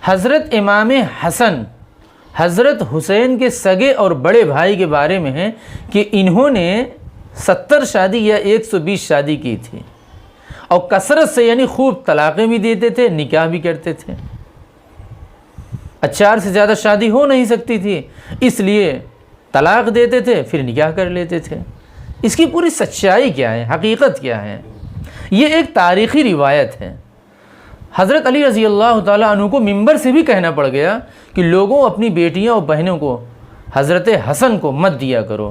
حضرت امام حسن حضرت حسین کے سگے اور بڑے بھائی کے بارے میں ہے کہ انہوں نے 70 شادی یا 120 شادی کی تھی، اور کثرت سے یعنی خوب طلاقیں بھی دیتے تھے، نکاح بھی کرتے تھے۔ 4 سے زیادہ شادی ہو نہیں سکتی تھی، اس لیے طلاق دیتے تھے پھر نکاح کر لیتے تھے۔ اس کی پوری سچائی کیا ہے، حقیقت کیا ہے؟ یہ ایک تاریخی روایت ہے۔ حضرت علی رضی اللہ تعالیٰ عنہ کو منبر سے بھی کہنا پڑ گیا کہ لوگوں اپنی بیٹیاں اور بہنوں کو حضرت حسن کو مت دیا کرو۔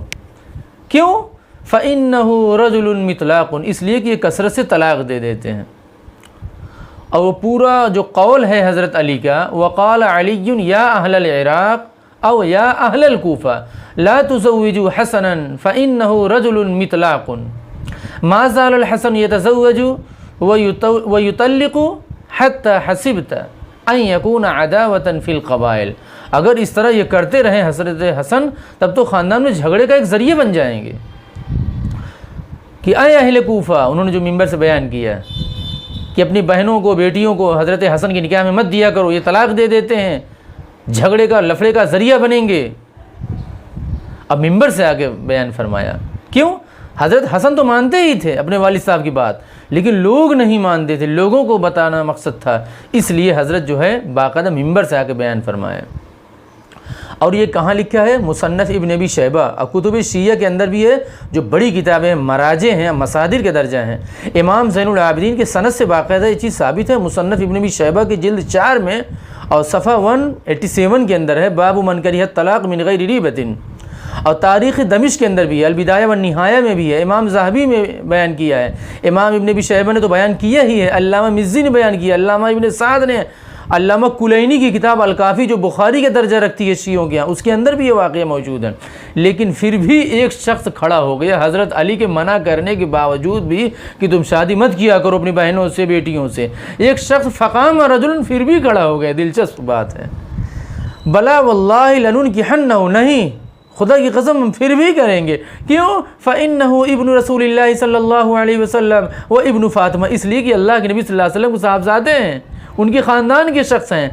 کیوں؟ فَإِنَّهُ رَجُلٌ مِطْلَاقٌ، اس لیے کہ یہ کثرت سے طلاق دے دیتے ہیں۔ اور وہ پورا جو قول ہے حضرت علی کا، وَقَالَ عَلِيٌّ يَا أَهْلَ الْعِرَاقِ أَوْ يَا أَهْلَ الْكُوفَةِ لَا تُزَوِّجُوا حَسَنًا فَإِنَّهُ رَجُلٌ مِطْلَاقٌ مَا زَالَ الْحَسَنُ يَتَزَوَّجُ وَيُطَلِّقُ حَتَّى حَسِبْتَ أَن يَكُونَ عَدَاوَةً فِي الْقَبَائِلِ، اگر اس طرح یہ کرتے رہیں حضرت حسن، تب تو خاندان میں جھگڑے کا ایک ذریعہ بن جائیں گے۔ کہ اے اہل کوفہ، انہوں نے جو منبر سے بیان کیا کہ اپنی بہنوں کو بیٹیوں کو حضرت حسن کی نکاح میں مت دیا کرو، یہ طلاق دے دیتے ہیں، جھگڑے کا لفڑے کا ذریعہ بنیں گے۔ اب منبر سے آگے بیان فرمایا، کیوں؟ حضرت حسن تو مانتے ہی تھے اپنے والد صاحب کی بات، لیکن لوگ نہیں مانتے تھے، لوگوں کو بتانا مقصد تھا، اس لیے حضرت جو ہے باقاعدہ منبر سے آگے بیان فرمایا۔ اور یہ کہاں لکھا ہے؟ مصنف ابن ابی شیبہ، اور کتب شیعہ کے اندر بھی ہے، جو بڑی کتابیں مراجع ہیں، مصادر کے درجہ ہیں۔ امام زین العابدین کے سند سے باقاعدہ یہ چیز ثابت ہے، مصنف ابن ابی شیبہ کی جلد 4 میں اور صفحہ 187 کے اندر ہے، باب من کرہ الطلاق من غیر ریبۃ۔ اور تاریخ دمشق کے اندر بھی ہے، البدایہ والنہایہ میں بھی ہے، امام ذہبی میں بیان کیا ہے، امام ابن ابی شیبہ نے تو بیان کیا ہی ہے، علامہ مزی نے بیان کیا، علامہ ابن سعد نے، علامہ کلینی کی کتاب الکافی جو بخاری کا درجہ رکھتی ہے شیعوں کے یہاں، اس کے اندر بھی یہ واقعہ موجود ہے۔ لیکن پھر بھی ایک شخص کھڑا ہو گیا حضرت علی کے منع کرنے کے باوجود بھی کہ تم شادی مت کیا کرو اپنی بہنوں سے، بیٹیوں سے، ایک شخص فقام رجل پھر بھی کھڑا ہو گیا۔ دلچسپ بات ہے، بلا واللہ لننکحنہ، نہیں، خدا کی قسم ہم پھر بھی کریں گے۔ کیوں؟ فَإِنَّهُ ابن رسول اللہ صلی اللہ علیہ وسلم و ابن فاطمہ، اس لیے کہ اللہ کے نبی صلی اللہ علیہ وسلم کو صاحبزادے ہیں، ان کے خاندان کے شخص ہیں،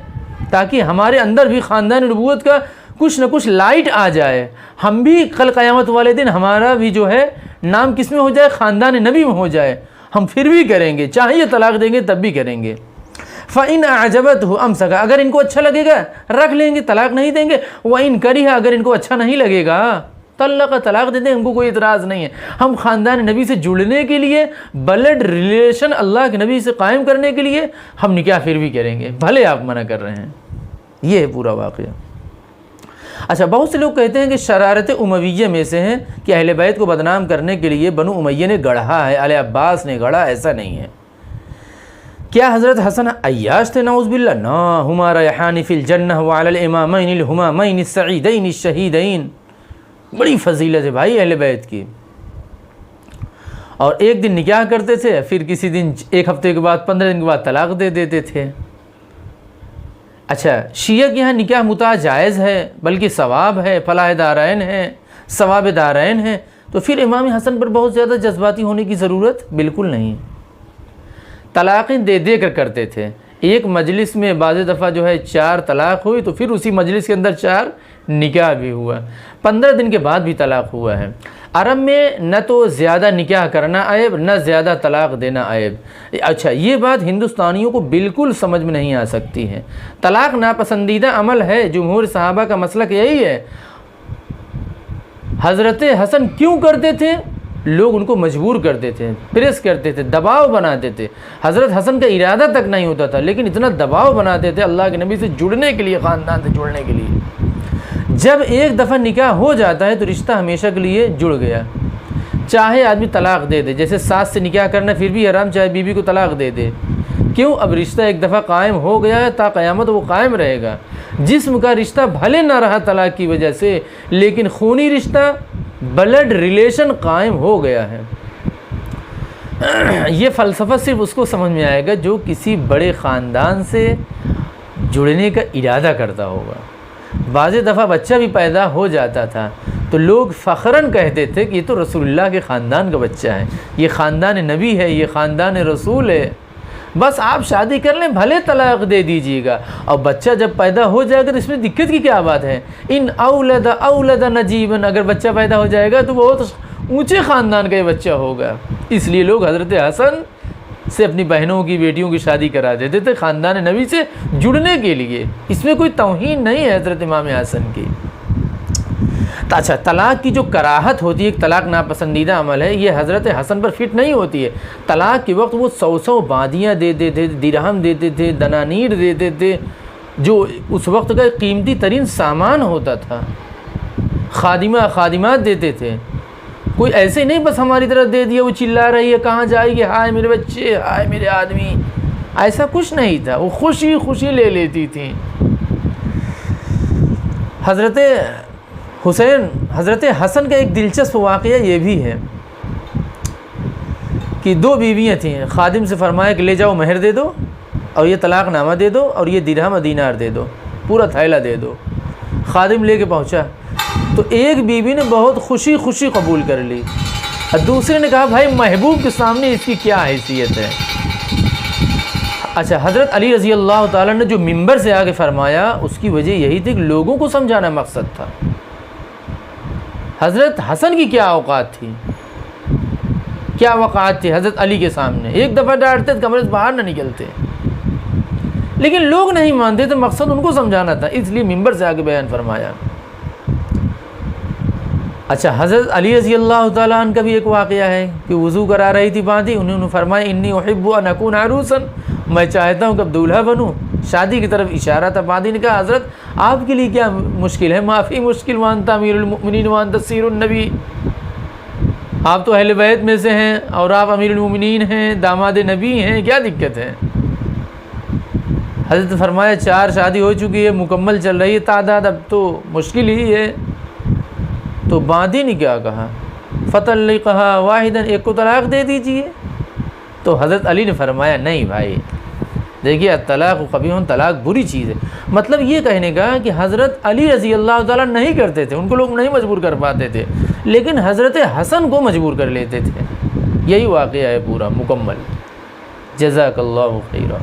تاکہ ہمارے اندر بھی خاندان نبوت کا کچھ نہ کچھ لائٹ آ جائے، ہم بھی کل قیامت والے دن ہمارا بھی جو ہے نام کس میں ہو جائے؟ خاندان نبی میں ہو جائے۔ ہم پھر بھی کریں گے، چاہے یہ طلاق دیں گے تب بھی کریں گے۔ فَإِنْ أَعْجَبَتْهُ أَمْسَكَ، اگر ان کو اچھا لگے گا رکھ لیں گے، طلاق نہیں دیں گے۔ وَإِنْ كَرِهَ، اگر ان کو اچھا نہیں لگے گا طلق، طلاق دے دیں، ہم کو کوئی اعتراض نہیں ہے۔ ہم خاندان نبی سے جڑنے کے لیے، بلڈ ریلیشن اللہ کے نبی سے قائم کرنے کے لیے ہم نکاح پھر بھی کریں گے، بھلے آپ منع کر رہے ہیں۔ یہ ہے پورا واقعہ۔ اچھا، بہت سے لوگ کہتے ہیں کہ شرارت امویہ میں سے ہیں کہ اہل بیت کو بدنام کرنے کے لیے بنو امیہ نے گڑھا ہے، آل عباس نے گڑھا، ایسا نہیں ہے۔ کیا حضرت حسن عیاش تھے؟ نعوذ باللہ، نہ، ہما ریحان فی الجنہ وعلی الامامین الہمامین السعیدین الشہیدین۔ بڑی فضیلت ہے بھائی اہل بیت کی۔ اور ایک دن نکاح کرتے تھے، پھر کسی دن، ایک ہفتے کے بعد، 15 دن کے بعد طلاق دے دیتے تھے۔ اچھا، شیعہ کے یہاں نکاح متع جائز ہے، بلکہ ثواب ہے، فلاح دارین ہے، ثواب دارین ہے، تو پھر امام حسن پر بہت زیادہ جذباتی ہونے کی ضرورت بالکل نہیں۔ طلاقیں دے دے کر کرتے تھے، ایک مجلس میں بعض دفعہ جو ہے 4 طلاق ہوئی، تو پھر اسی مجلس کے اندر 4 نکاح بھی ہوا، 15 دن کے بعد بھی طلاق ہوا ہے۔ عرب میں نہ تو زیادہ نکاح کرنا عیب، نہ زیادہ طلاق دینا عیب۔ اچھا، یہ بات ہندوستانیوں کو بالکل سمجھ میں نہیں آ سکتی ہے۔ طلاق ناپسندیدہ عمل ہے، جمہور صحابہ کا مسلک یہی ہے۔ حضرت حسن کیوں کرتے تھے؟ لوگ ان کو مجبور کرتے تھے، پریس کرتے تھے، دباؤ بناتے تھے۔ حضرت حسن کا ارادہ تک نہیں ہوتا تھا، لیکن اتنا دباؤ بناتے تھے اللہ کے نبی سے جڑنے کے لیے، خاندان سے جڑنے کے لیے۔ جب ایک دفعہ نکاح ہو جاتا ہے تو رشتہ ہمیشہ کے لیے جڑ گیا، چاہے آدمی طلاق دے دے، جیسے ساس سے نکاح کرنا پھر بھی حرام، چاہے بیوی کو طلاق دے دے۔ کیوں؟ اب رشتہ ایک دفعہ قائم ہو گیا ہے، تا قیامت وہ قائم رہے گا۔ جسم کا رشتہ بھلے نہ رہا طلاق کی وجہ سے، لیکن خونی رشتہ، بلڈ ریلیشن قائم ہو گیا ہے۔ یہ فلسفہ صرف اس کو سمجھ میں آئے گا جو کسی بڑے خاندان سے جڑنے کا ارادہ کرتا ہوگا۔ بعض دفعہ بچہ بھی پیدا ہو جاتا تھا تو لوگ فخراً کہتے تھے کہ یہ تو رسول اللہ کے خاندان کا بچہ ہے، یہ خاندان نبی ہے، یہ خاندان رسول ہے۔ بس آپ شادی کر لیں، بھلے طلاق دے دیجیے گا، اور بچہ جب پیدا ہو جائے گا تو اس میں دقت کی کیا بات ہے؟ ان اولد نجیبن، اگر بچہ پیدا ہو جائے گا تو بہت اونچے خاندان کا یہ بچہ ہوگا۔ اس لیے لوگ حضرت حسن سے اپنی بہنوں کی، بیٹیوں کی شادی کرا دیتے تھے خاندان نبی سے جڑنے کے لیے۔ اس میں کوئی توہین نہیں ہے حضرت امام حسن کی۔ اچھا، طلاق کی جو کراہت ہوتی ہے، ایک طلاق ناپسندیدہ عمل ہے، یہ حضرت حسن پر فٹ نہیں ہوتی ہے۔ طلاق کے وقت وہ 100 باندیاں دیتے تھے، درہم دیتے تھے، دنانیر دیتے تھے، جو اس وقت کا قیمتی ترین سامان ہوتا تھا۔ خادمات دیتے تھے، کوئی ایسے نہیں بس ہماری طرف دے دیا، وہ چلا رہی ہے کہاں جائے گی، ہائے میرے بچے، ہائے میرے آدمی، ایسا کچھ نہیں تھا، وہ خوشی خوشی لے لیتی تھیں۔ حضرت حسن کا ایک دلچسپ واقعہ یہ بھی ہے کہ 2 بیویاں تھیں، خادم سے فرمایا کہ لے جاؤ مہر دے دو، اور یہ طلاق نامہ دے دو، اور یہ درہم و دینار دے دو، پورا تھیلا دے دو۔ خادم لے کے پہنچا تو ایک بیوی نے بہت خوشی خوشی قبول کر لی، اور دوسرے نے کہا بھائی محبوب کے سامنے اس کی کیا حیثیت ہے۔ اچھا، حضرت علی رضی اللہ تعالیٰ نے جو منبر سے آگے فرمایا، اس کی وجہ یہی تھی کہ لوگوں کو سمجھانا مقصد تھا۔ حضرت حسن کی کیا اوقات تھی، کیا وقعات تھی حضرت علی کے سامنے، ایک دفعہ ڈانٹتے تو کمرے سے باہر نہ نکلتے، لیکن لوگ نہیں مانتے تھے، مقصد ان کو سمجھانا تھا، اس لیے منبر سے آگے بیان فرمایا۔ اچھا، حضرت علی رضی اللہ تعالیٰ عنہ کا بھی ایک واقعہ ہے کہ وضو کرا رہی تھی باندھی، انہوں نے فرمایا انی احب ان اکون عروسا، میں چاہتا ہوں کہ اب دولہا بنوں، شادی کی طرف اشارہ تھا۔ باندھی نے کہا حضرت آپ کے لیے کیا مشکل ہے، معافی مشکل، وانت امیر المؤمنین وانت سیر النبی، آپ تو اہل بیت میں سے ہیں اور آپ امیر المؤمنین ہیں، داماد نبی ہیں، کیا دقت ہے؟ حضرت فرمایا 4 شادی ہو چکی ہے، مکمل چل رہی ہے تعداد، اب تو مشکل ہی ہے۔ تو باندھی نے کیا کہا، فطلقھا واحدا، ایک کو طلاق دے دیجئے۔ تو حضرت علی نے فرمایا نہیں بھائی، دیکھیے طلاق قبیح، طلاق بری چیز ہے۔ مطلب یہ کہنے کا کہ حضرت علی رضی اللہ تعالیٰ نہیں کرتے تھے، ان کو لوگ نہیں مجبور کر پاتے تھے، لیکن حضرت حسن کو مجبور کر لیتے تھے۔ یہی واقعہ ہے پورا مکمل۔ جزاک اللہ خیرا۔